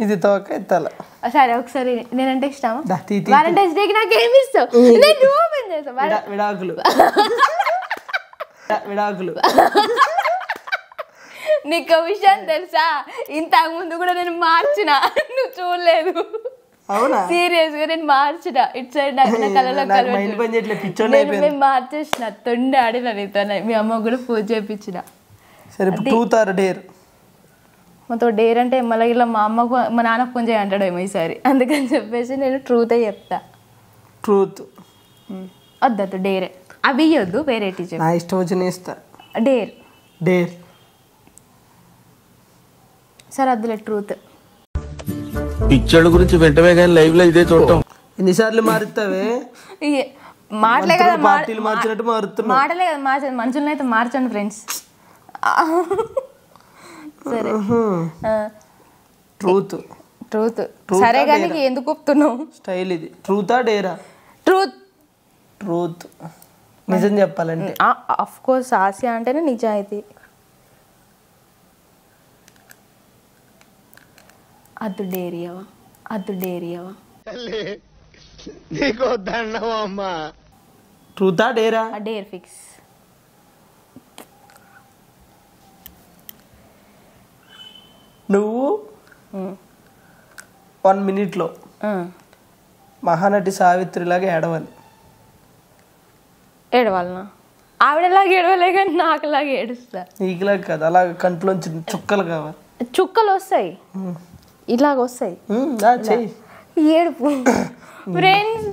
ఇది తోక, ఇది తల. సరే ఒకసారి నేనంటే ఇష్టమా? వాలంటైన్స్ డేకి నాకు ఏమి ఇస్తావు? నేను ఓపెన్ చేస్తాను. విడాకులు. విడాకులు. నీకు విషయం తెలుసా? ఇంతకు ముందు కూడా నేను మార్చిన, నువ్వు చూడలేదు. అవునా? సీరియస్ గా నేను మార్చిన. ఇటు సైడ్ నా కళ్ళలో కలిపి మార్చేసిన. తొండి ఆడిన నీతో. మీ అమ్మ కూడా పూజ చేయించిన. సరే ట్రూత్ ఆర్ డేర్? మాతో డేర్ అంటే మళ్ళీ ఇలా మా అమ్మకు మా నాన్నకు ఫోన్ చేయంటాడేమో ఈసారి, అందుకని చెప్పేసి నేను ట్రూతే చెప్తా. ట్రూత్ వద్దద్దు డేరే. అవి ఇవ్వద్దు, వేరేటి చెప్పు. నా ఇష్టం వచ్చి ఇస్తా. డేర్. డేర్. సరే వద్దులే ట్రూత్. పిక్చర్ల గురించి వెంటనే కానీ లైవ్ లో ఇదే చూడటం. ఎన్నిసార్లు మారుతావే? మాటలే కదా మార్చినట్టు మారుతున్నా. మాటలే కదా మార్చండి, మనుషులను అయితే మార్చండి ఫ్రెండ్స్. సరే ట్రూత్. ట్రూత్. సరే కానీ ఎందుకు ఒప్పుతున్నావు? స్టైల్ ఇది. ట్రూతా డేరా? ట్రూత్. ట్రూత్. నిజం చెప్పాలంటే ఆఫ్ కోర్స్ ఆశ అంటేనే నిజాయితీ. అద్దు డేరియవా, అద్దు డేరియవా. నీకు దండవా అమ్మా. ట్రూతా డేరా? Dare fix. నువ్వు 1 minute మహానటి సావిత్రిలాగా ఏడవాలి. ఏడవాలనా? ఆవిడలాగా ఏడవలే కానీ నాకులాగా ఏడుస్తా. నీకులాగా కాదు, అలా కంట్లోంచి చుక్కలు కావాలి. చుక్కలు వస్తాయి, ఇలాగ వస్తాయి. ఏడుపు ఫ్రెండ్స్.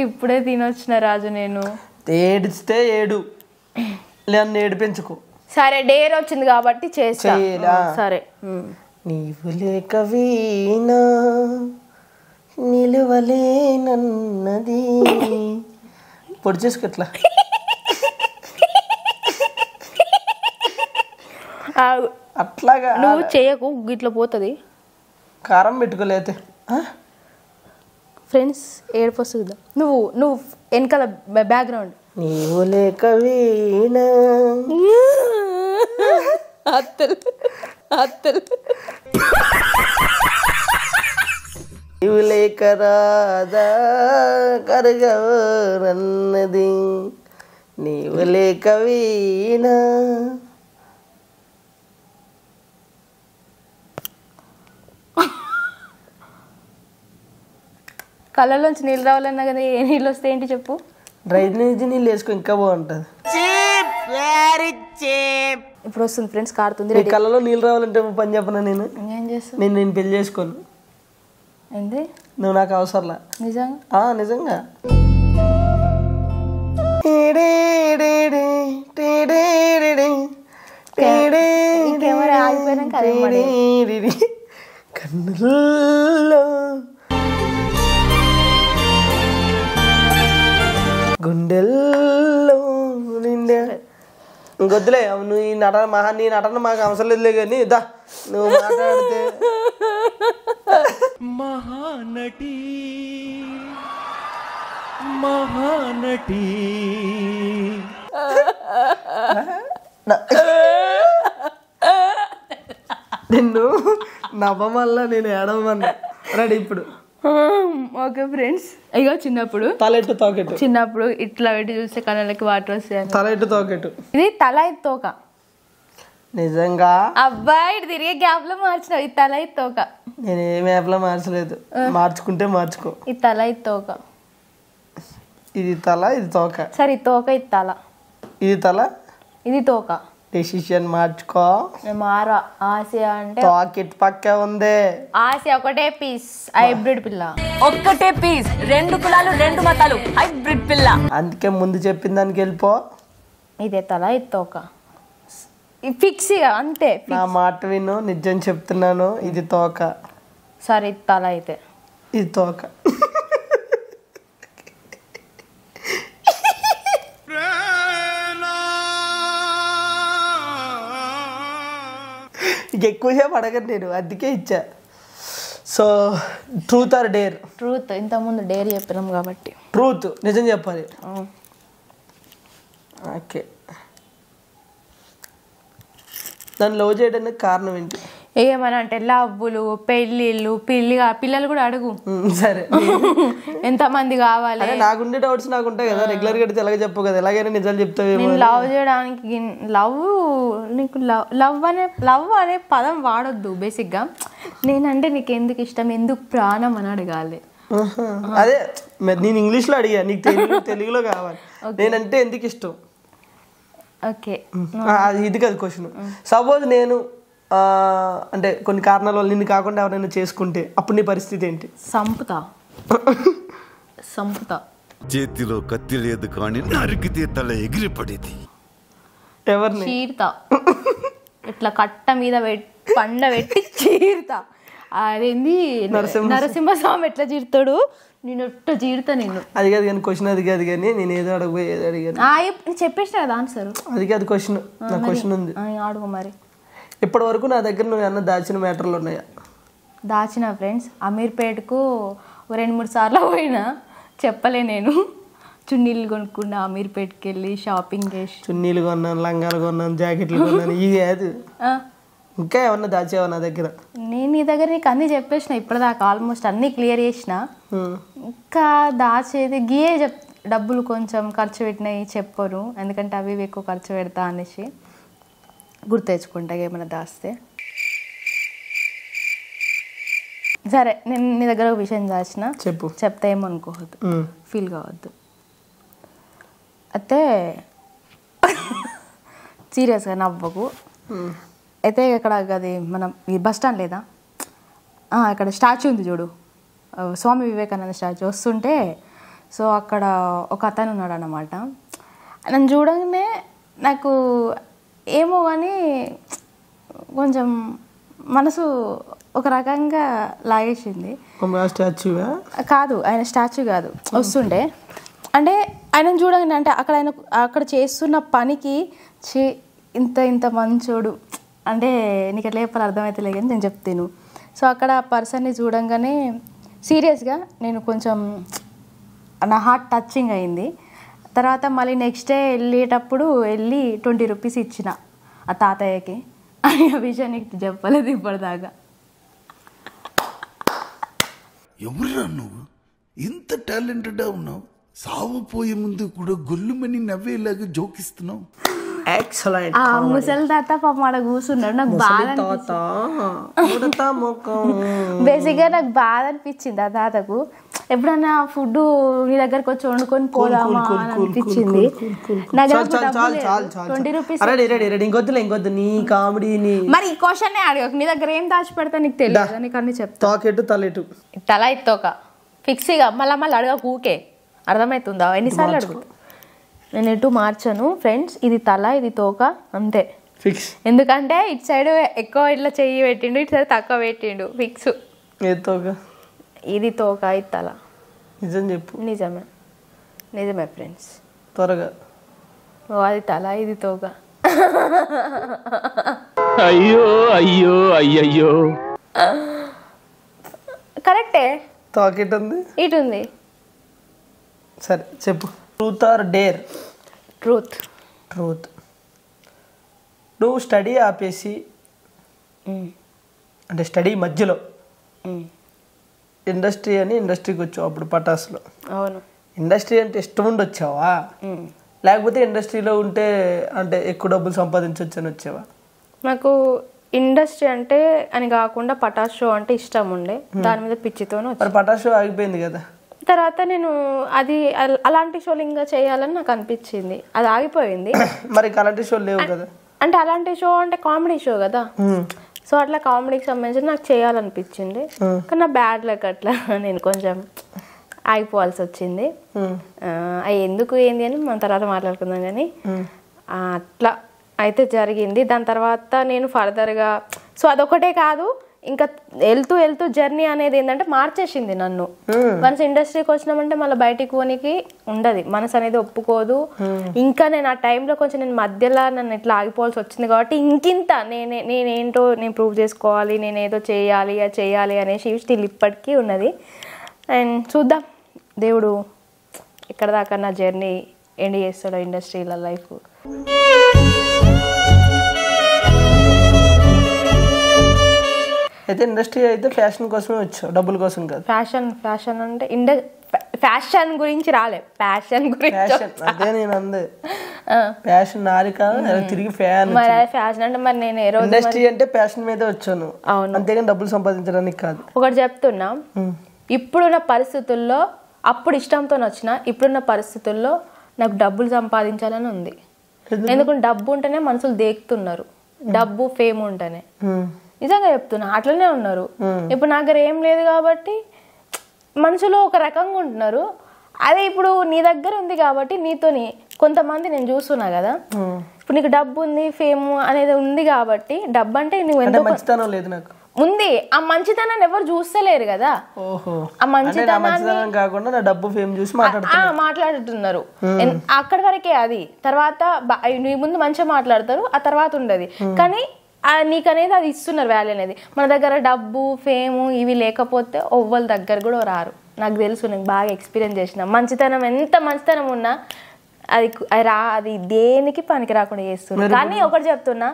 ఇప్పుడే తినొచ్చిన రాజు నేను. ఏడిస్తే ఏడు, నన్ను ఏడిపించుకో. సరే డేర్ వచ్చింది కాబట్టి చేస్తా. సరే. నీవు లేక వీణా నిలువలేనన్నది. పొడి చేసుకట్లా అట్లాగా నువ్వు చేయకు, గిట్ల పోతుంది. కారం పెట్టుకోలేతే ఫ్రెండ్స్. ఏడుపు వస్తుంది. నువ్వు వెనకాల బ్యాక్గ్రౌండ్. నీవు లేక వీణా అత్తలు అత్తలు. నీవు లేక రాదా కరగవరన్నది, నీవు లేక వీణా. కళ్ళలోంచి నీళ్ళు రావాలన్నా కదా, ఏ నీళ్ళు వస్తే ఏంటి చెప్పు. డ్రైనేజీ నీళ్ళు వేసుకో ఇంకా బాగుంటుంది. Very cheap. ఇప్పుడు వస్తుంది ఫ్రెండ్స్, కారుతుంది. నీ కళ్ళలో నీళ్ళు రావాలంటే పని చెప్పనా? నేను ఏం చేస్తావు? నేను పెళ్లి చేసుకోను. ఏంది? నువ్వు నాకు అవసరంలా. నిజంగా? నిజంగా. కెమెరా ఆగిపోయినాక కన్నుల్లో గుండెల్లో నిండా. ఇంకొద్దులే, నువ్వు ఈ నటన మాకు అవసరం లేదులే కానీ దా నువ్వు మాట్లాడితే. మహానటి మహానటి నిన్ను నవ్వమల్లా నేను ఏడవమన్నా. రెడీ ఇప్పుడు. ఓకే ఫ్రెండ్స్, ఇగో చిన్నప్పుడు తలెట్టు తోకెట్టు. చిన్నప్పుడు ఇట్లా పెట్టి చూస్తే కళ్ళకి వాటర్ వస్తాయి. తలెట్టు తోకెట్టు. ఇది తల ఇది తోక. నిజంగా? అబ్బాయి ఇటు తిరిగే గ్యాప్ లో మార్చినావు. ఇది తల ఇది తోక. నేను ఏ మ్యాప్ లో మార్చలేదు. మార్చుకుంటే మార్చుకో. ఇది తల ఇది తోక. ఇది తల ఇది తోక. సరే ఇది తోక ఇది తల. ఇది తల ఇది తోక. డెసిషన్ మార్చుకో. మారా. ఆసియా అంటే తోకెట్ పక్క ఉంది. ఆసియా ఒకటే పీస్ హైబ్రిడ్ పిల్ల. ఒక్కటే పీస్, 2 కులాలు 2 మతాలు హైబ్రిడ్ పిల్ల. అందుకే ముందు చెప్పిన దానికి వెళ్ళిపో. ఇదే తల ఇది తోక. ఫిక్స్ అంతే. నా మాట విను, నిజం చెప్తున్నాను. ఇది తోక. సరే ఇది తల అయితే. ఇది తోక. ఎక్కువసేపు అడగను నేను, అందుకే ఇచ్చా. So truth or dare? Truth. ఇంతకుముందు డేర్ చెప్పినాం కాబట్టి ట్రూత్. నిజం చెప్పాలి. ఓకే. నన్ను లవ్ చేయడానికి కారణం ఏంటి? ఏమని అంటే లవ్వులు, పెళ్ళిళ్ళు, పిల్లలు కూడా అడుగు. సరే. ఎంతమంది కావాలి? నాకుండే డౌట్స్ నాకు ఉంటాయి కదా, రెగ్యులర్ గా ఎలాగ చెప్పు కదా, ఎలాగైనా నిజాలు చెప్తావేమో. నేను లవ్ చేయడానికి నీకు లవ్ అనే పదం వాడొద్దు బేసిక్ గా. నేనంటే నీకు ఎందుకు ఇష్టం, ఎందుకు ప్రాణం అని అడగాలి. అదే నేను ఇంగ్లీష్ లో అడిగా, నీకు తెలుగులో కావాలి. నేనంటే ఎందుకు ఇష్టం. ఓకే. ఇది కాదు క్వశ్చన్. సపోజ్ నేను అంటే కొన్ని కారణాల వల్ల నిన్ను కాకుండా ఎవరైనా చేసుకుంటే అప్పుడు నీ పరిస్థితి ఏంటి? సంపుతా. చేతిలో కత్తి లేదు కానీ నరికితే తల ఎగిరిపడేది. ఎవరిని? చీరుతా. ఇట్లా కట్ట మీద పండ పెట్టి చీరుతా. అదేంది నరసింహస్వామి ఎట్లా చీరుతాడు, నేను ఎట్లా చీరుతా నిన్ను. అది కాదు కానీ క్వశ్చన్, అది కాదు కానీ నేను ఏదో అడగబోయి ఏదో అడిగాను. చెప్పేసిన కదా ఆన్సర్. అది కాదు క్వశ్చన్. నా క్వశ్చన్ ఉంది. అడుగు మరి. ఇప్పటి వరకు నా దగ్గర నువ్వు అన్న దాచిన మ్యాటర్లు ఉన్నాయా? దాచిన ఫ్రెండ్స్ అమీర్పేటకు 2-3 సార్లు పోయినా, చెప్పలే నేను. చున్నీలు కొనుక్కున్నా, అమీర్పేటకి వెళ్ళి షాపింగ్ చేసి. చున్నీలు కొన్నాను, లంగాలు కొన్నాను, జాకెట్లు కొన్నాను. ఇది కాదు, ఇంకా ఏమన్నా దాచావా నా దగ్గర? నేను నీ దగ్గర నీకు అన్నీ చెప్పేసిన ఇప్పటిదాకా, ఆల్మోస్ట్ అన్నీ క్లియర్ చేసిన. ఇంకా దాచేది గీయే డబ్బులు కొంచెం ఖర్చు పెట్టినాయి చెప్పరు, ఎందుకంటే అవి ఎక్కువ ఖర్చు పెడతా అనేసి. గుర్తు తెచ్చుకుంటా ఏమైనా దాస్తే. సరే, నేను నీ దగ్గర ఒక విషయం దాచిన, చెప్పు. చెప్తా ఏమనుకోవద్దు, ఫీల్ కావద్దు. అయితే సీరియస్గా నవ్వకు. అయితే ఇక్కడ అది మనం ఈ బస్ స్టాండ్ లేదా, ఇక్కడ స్టాచ్యూ ఉంది చూడు, స్వామి వివేకానంద స్టాచ్యూ వస్తుంటే, సో అక్కడ ఒక అతను ఉన్నాడు అన్నమాట. నన్ను చూడగానే నాకు ఏమో కానీ కొంచెం మనసు ఒక రకంగా లాగేసింది. స్టాచ్యూ కాదు, ఆయన స్టాచ్యూ కాదు, వస్తుండే. అంటే ఆయన చూడగానే, అంటే అక్కడ చేస్తున్న పనికి ఇంత మంచోడు అంటే నీకు ఎట్లా చెప్పాలి అర్థమవుతలే కానీ నేను చెప్తాను. సో అక్కడ పర్సన్ని చూడంగానే సీరియస్గా నేను కొంచెం నా హార్ట్ టచింగ్ అయింది. తర్వాత మళ్ళీ నెక్స్ట్ డే వెళ్ళేటప్పుడు 20 రూపీస్ ఇచ్చిన ఆ తాతయ్యకి. ఆ విషయం నీకు చెప్పలేదు ఇప్పటిదాకా. ఎవరురా నువ్వు, ఇంత టాలెంటెడ్ ఉన్నావు, సావపోయే ముందు కూడా గొల్లుమని నవ్వేలాగా జోకిస్తున్నావు. ఆ ముసలి తాత పాపం ఆడ కూర్చున్నాడు. నాకు బాధ బేసిక్గా నాకు బాధ అనిపించింది ఆ తాతకు. ఎప్పుడన్నా ఫుడ్ నీ దగ్గరకు వచ్చి వండుకొని పోదామా అని అనిపించింది. ఇంకొద్దు నీ కామెడీ. మరి ఈ క్వశ్చన్ అడగకు, నీ దగ్గర ఏం దాచి పెడతా నీకు తెలియదు, నీకు అన్ని చెప్తా. తాకెట్టు తలెటు తల ఎత్తోక ఫిక్స్గా మళ్ళీ అడగకు ఊకే, అర్థమవుతుందా? ఎన్నిసార్లు అడుగు, నేను ఎటు మార్చాను ఫ్రెండ్స్. ఇది తల, ఇది తోక, అంతే ఫిక్స్. ఎందుకంటే ఇటు సైడ్ ఎక్కువ ఇట్లా చెయ్యి పెట్టిండు, ఇటు సైడ్ తక్కువ పెట్టిండు, ఫిక్స్. ఏ తోక? ఇది తోక, ఇది తల. నిజం చెప్పు. నిజమే ఫ్రెండ్స్. త్వరగా. అది తల, ఇది తోక. అయ్యో అయ్యో అయ్యయ్యో. కరెక్టే. తాకెట్ ఉంది, ఇటు ఉంది. సరే చెప్పు. Truth or dare? Truth. Truth. నువ్వు స్టడీ ఆపేసి, అంటే స్టడీ మధ్యలో ఇండస్ట్రీకి వచ్చావు అప్పుడు పటాసులో. అవును. ఇండస్ట్రీ అంటే ఇష్టం ఉండి వచ్చావా, లేకపోతే ఇండస్ట్రీలో ఉంటే అంటే ఎక్కువ డబ్బులు సంపాదించవచ్చు అని వచ్చావా? నాకు ఇండస్ట్రీ అంటే అని కాకుండా పటాస్ షో అంటే ఇష్టం ఉండే, దాని మీద పిచ్చితోనే. మరి పటాస్ షో ఆగిపోయింది కదా, తర్వాత నేను అది అలాంటి షోలు ఇంకా చేయాలని నాకు అనిపించింది, అది ఆగిపోయింది. మరి అలాంటి షోలు లేవు కదా. అంటే అలాంటి షో అంటే కామెడీ షో కదా, సో అట్లా కామెడీకి సంబంధించి నాకు చేయాలనిపించింది. కానీ నా బ్యాడ్ లక్ అట్లా నేను కొంచెం ఆగిపోవాల్సి వచ్చింది. అవి ఎందుకు ఏంది అని మన తర్వాత మాట్లాడుకుందాం. కానీ అట్లా అయితే జరిగింది. దాని తర్వాత నేను ఫర్దర్గా, సో అదొకటే కాదు, ఇంకా వెళ్తూ జర్నీ అనేది ఏంటంటే మార్చేసింది నన్ను. వన్స్ ఇండస్ట్రీకి వచ్చినామంటే మళ్ళీ బయటికి పోనీకి ఉండదు, మనసు అనేది ఒప్పుకోదు. ఇంకా నేను ఆ టైంలో కొంచెం నేను మధ్యలో నన్ను ఇట్లా ఆగిపోవాల్సి వచ్చింది కాబట్టి ఇంకింత నేనేంటో నేను ప్రూవ్ చేసుకోవాలి, నేను ఏదో చేయాలి అనేసి స్టిల్ ఇప్పటికీ ఉన్నది. అండ్ చూద్దాం దేవుడు ఇక్కడ దాకా నా జర్నీ ఎండ్ చేస్తాడో ఇండస్ట్రీలో లైఫ్. అయితే ఇండస్ట్రీ అయితే ఫ్యాషన్ కోసమే వచ్చావు, డబ్బుల కోసం కాదు. ఫ్యాషన్ అంటే ఫ్యాషన్ గురించి రాలే, ప్యాషన్ గురించి. అదే నేను అందే, ప్యాషన్ నాది కాదు, తిరిగి ఫ్యాన్. ఫ్యాషన్ అంటే మరి నేను ఏ రోజు ఇండస్ట్రీ అంటే ప్యాషన్ మీద వచ్చాను, అంతేగాని డబ్బులు సంపాదించడానికి కాదు. ఒకటి చెప్తున్నా, ఇప్పుడున్న పరిస్థితుల్లో, అప్పుడు ఇష్టంతో వచ్చిన, ఇప్పుడున్న పరిస్థితుల్లో నాకు డబ్బులు సంపాదించాలని ఉంది. ఎందుకంటే డబ్బు ఉంటేనే మనుషులు దేకుతున్నారు, డబ్బు ఫేమ్ ఉంటేనే. నిజంగా చెప్తున్నా, అట్లనే ఉన్నారు. ఇప్పుడు నా దగ్గర ఏం లేదు కాబట్టి మనుషులు ఒక రకంగా ఉంటున్నారు. అదే ఇప్పుడు నీ దగ్గర ఉంది కాబట్టి నీతోని కొంతమంది నేను చూస్తున్నా కదా, ఇప్పుడు నీకు డబ్బు ఉంది, ఫేమ్ అనేది ఉంది కాబట్టి, డబ్బు అంటే నువ్వు ఎంత మంచితనం లేదు నాకు ఉంది, ఆ మంచితనాన్ని ఎవరు చూస్తలేరు కదా. ఆ మంచితనాన్ని కాకుండా నా డబ్బు ఫేమ్ చూసి మాట్లాడుతున్నారు. అక్కడి వరకే అది. తర్వాత నీ ముందు మంచిగా మాట్లాడతారు, ఆ తర్వాత ఉండదు. కానీ నీకనేది అది ఇస్తున్నారు వాల్యూ అనేది. మన దగ్గర డబ్బు ఫేము ఇవి లేకపోతే ఒవ్వల దగ్గర కూడా రారు. నాకు తెలుసు, నేను బాగా ఎక్స్పీరియన్స్ చేసిన. మంచితనం ఎంత మంచితనం ఉన్నా అది దేనికి పనికి రాకుండా చేస్తున్నారు. కానీ ఒకటి చెప్తున్నా,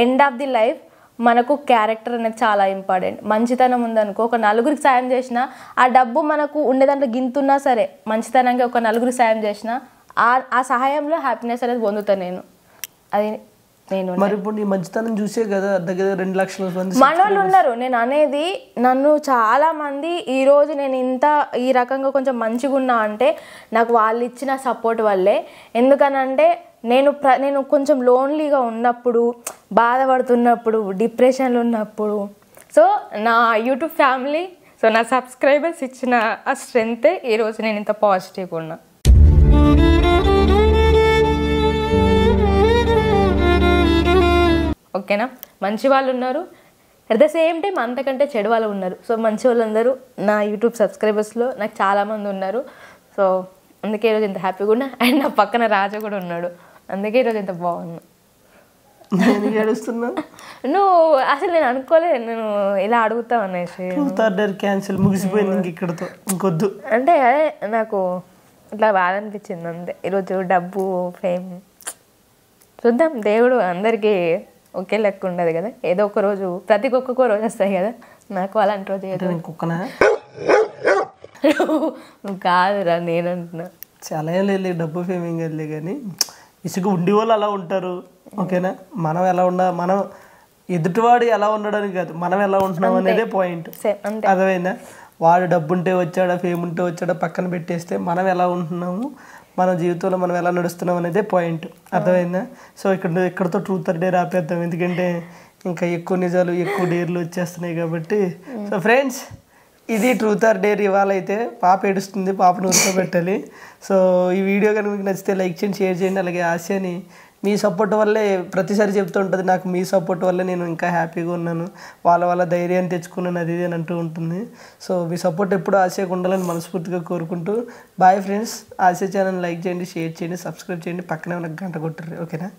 ఎండ్ ఆఫ్ ది లైఫ్ మనకు క్యారెక్టర్ అనేది చాలా ఇంపార్టెంట్. మంచితనం ఉందనుకో, ఒక నలుగురికి సాయం చేసినా, ఆ డబ్బు మనకు ఉండే దాంట్లో గింతున్నా సరే, మంచితనంగా ఒక నలుగురికి సాయం చేసినా ఆ సహాయంలో హ్యాపీనెస్ అనేది పొందుతాను నేను. అది నేను. మరి ఇప్పుడు నీ మంచితనం చూసే కదా దగ్గర 2 లక్షల మంది మనోళ్ళు ఉన్నారు. నేను అనేది, నన్ను చాలా మంది ఈరోజు నేను ఇంత ఈ రకంగా కొంచెం మంచిగా ఉన్నా అంటే నాకు వాళ్ళు ఇచ్చిన సపోర్ట్ వల్లే. ఎందుకనంటే నేను కొంచెం లోన్లీగా ఉన్నప్పుడు, బాధపడుతున్నప్పుడు, డిప్రెషన్లో ఉన్నప్పుడు, సో నా యూట్యూబ్ ఫ్యామిలీ, సో నా సబ్స్క్రైబర్స్ ఇచ్చిన ఆ స్ట్రెంగ్తే ఈరోజు నేను ఇంత పాజిటివ్గా ఉన్నా. ఓకేనా? మంచి వాళ్ళు ఉన్నారు, అట్ ద సేమ్ టైం అంతకంటే చెడు వాళ్ళు ఉన్నారు. సో మంచి వాళ్ళందరూ నా యూట్యూబ్ సబ్స్క్రైబర్స్లో నాకు చాలామంది ఉన్నారు. సో అందుకే ఈరోజు ఇంత హ్యాపీగా ఉన్నా. అండ్ నా పక్కన రాజు కూడా ఉన్నాడు, అందుకే ఈరోజు ఇంత బాగున్నా. నువ్వు అసలు నేను అనుకోలేదు నేను ఇలా అడుగుతావు అనేసి. క్యాన్సిల్, ముగిసిపోయింది ఇక్కడతో, ఇంకొద్దు అంటే నాకు ఇట్లా బాధ అనిపించింది అంతే. ఈరోజు డబ్బు ఫేమ్ చూద్దాం, దేవుడు అందరికీ ఒకే లెక్క ఉండదు కదా. ఏదో ఒక రోజు, ప్రతి ఒక్కొక్క రోజు వస్తాయి కదా. నాకు అలాంటి రోజు కుక్కనా నువ్వు కాదురా, నేను అంటున్నా. చాలా ఏం లేదు, డబ్బు ఫేమ్ ఏం కదలే. కానీ ఇసుక ఉండి వాళ్ళు అలా ఉంటారు, ఓకేనా? మనం ఎలా మనం ఎదుటివాడు ఎలా ఉండడానికి కాదు, మనం ఎలా ఉంటున్నాం అనేదే పాయింట్. అర్థమైందా? వాడు డబ్బు ఉంటే వచ్చాడా ఫేమ్ ఉంటే వచ్చాడా పక్కన పెట్టేస్తే మనం ఎలా ఉంటున్నాము, మన జీవితంలో మనం ఎలా నడుస్తున్నాం అనేదే పాయింట్. అర్థమైందా? సో ఇక్కడతో ట్రూత్ ఆర్ డేర్ ఆపేద్దాం, ఎందుకంటే ఇంకా ఎక్కువ నిజాలు ఎక్కువ డేర్లు వచ్చేస్తున్నాయి కాబట్టి. సో ఫ్రెండ్స్, ఇది ట్రూత్ ఆర్ డేర్. ఇవాళ అయితే పాప ఏడుస్తుంది, పాపను ఉడకబెట్టాలి. సో ఈ వీడియో కనుక మీకు నచ్చితే లైక్ చేయండి, షేర్ చేయండి. అలాగే ఆశని మీ సపోర్ట్ వల్లే ప్రతిసారి చెప్తూ ఉంటుంది, నాకు మీ సపోర్ట్ వల్లే నేను ఇంకా హ్యాపీగా ఉన్నాను, వాళ్ళ ధైర్యాన్ని తెచ్చుకున్నాను, అది ఇది అని అంటూ ఉంటుంది. సో మీ సపోర్ట్ ఎప్పుడు ఆశకు ఉండాలని మనస్ఫూర్తిగా కోరుకుంటూ బాయ్ ఫ్రెండ్స్. ఆశ ఛానల్ లైక్ చేయండి, షేర్ చేయండి, సబ్స్క్రైబ్ చేయండి, పక్కనే ఉన్న గంట కొట్టరు. ఓకేనా?